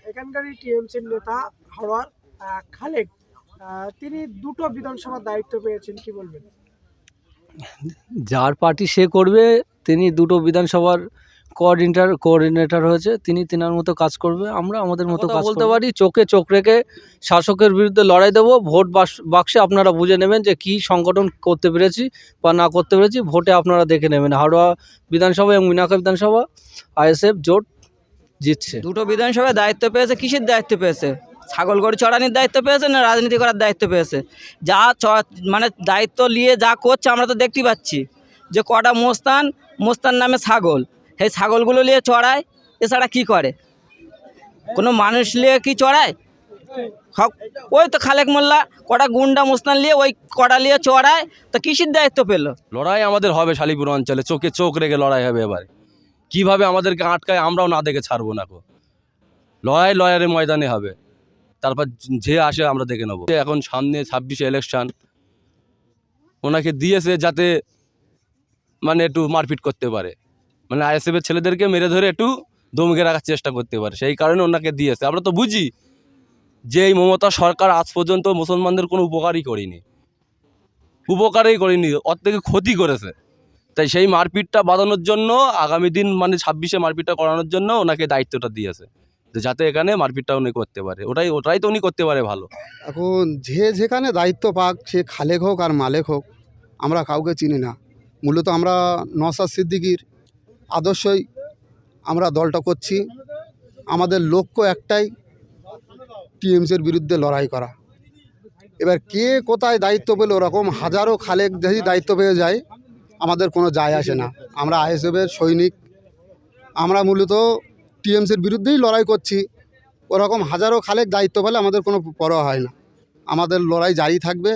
এখানকারই টিএমসির নেতা হাওড়ার খালেক, তিনি দুটো বিধানসভার দায়িত্ব পেয়েছেন, কি বলবেন? যার পার্টি সে করবে, তিনি দুটো বিধানসভার কোঅর্ডিনেটর হয়েছে, তিনি তেনার মতো কাজ করবে, আমরা আমাদের মতো কাজ বলতে পারি। চোখে চোখ রেখে শাসকের বিরুদ্ধে লড়াই দেবো। ভোট বাক্সে আপনারা বুঝে নেবেন যে কি সংগঠন করতে পেরেছি বা না করতে পেরেছি, ভোটে আপনারা দেখে নেবেন। হাওড়া বিধানসভা এবং মিনাখা বিধানসভা আইএসএফ জোট জিতছে। দুটো বিধানসভায় দায়িত্ব পেয়েছে, কিসের দায়িত্ব পেয়েছে? ছাগল গরু চড়ানির দায়িত্ব পেয়েছে না রাজনীতি করার দায়িত্ব পেয়েছে? যা মানে দায়িত্ব নিয়ে যা করছে আমরা তো দেখতেই পাচ্ছি, যে কটা মোস্তান নামে ছাগল, সেই ছাগলগুলো নিয়ে চড়ায়, এছাড়া কি করে? কোনো মানুষ নিয়ে কি চড়ায়? ওই তো খালেক মোল্লা কটা গুন্ডা মোস্তান নিয়ে ওই কটা নিয়ে চড়ায়, তো কিসের দায়িত্ব পেলো? লড়াই আমাদের হবে শালীপুর অঞ্চলে, চোখে চোখ রেখে লড়াই হবে। এবারে কিভাবে আমাদেরকে আটকায় আমরাও না দেখে ছাড়বো না। লড়াইয়ের ময়দানে হবে, তারপর যে আসে আমরা দেখে নেবো। এখন সামনে 26 ইলেকশন, ওনাকে দিয়েছে যাতে মানে একটু মারপিট করতে পারে, মানে আইএসএফের ছেলেদেরকে মেরে ধরে একটু দমকে রাখার চেষ্টা করতে পারে, সেই কারণে ওনাকে দিয়েছে। আমরা তো বুঝি যে এই মমতা সরকার আজ পর্যন্ত মুসলমানদের কোনো উপকারই করেনি, ওর থেকে ক্ষতি করেছে। তাই সেই মারপিটটা বাঁধানোর জন্য আগামী দিন মানে 26-এ মারপিটটা করানোর জন্য ওনাকে দায়িত্বটা দিয়েছে, যাতে এখানে মারপিটটা উনি করতে পারে। ওটাই তো উনি করতে পারে ভালো। এখন যে যেখানে দায়িত্ব পাক, সে খালেক হোক আর মালেক হোক, আমরা কাউকে চিনি না। মূলত আমরা নওশাদ সিদ্দিকীর আদর্শই আমরা দলটা করছি। আমাদের লক্ষ্য একটাই, টিএমসির বিরুদ্ধে লড়াই করা। এবার কে কোথায় দায়িত্ব পেল, ওরকম হাজারো খালেক যদি দায়িত্ব পেয়ে যায়, আমাদের কোনো যায় আসে না। আমরা আইএসএফের সৈনিক, আমরা মূলত টিএমসির বিরুদ্ধেই লড়াই করছি। ওরকম হাজারো খালেক দায়িত্ব পেলে আমাদের কোনো পরোয়া হয় না। আমাদের লড়াই জারি থাকবে।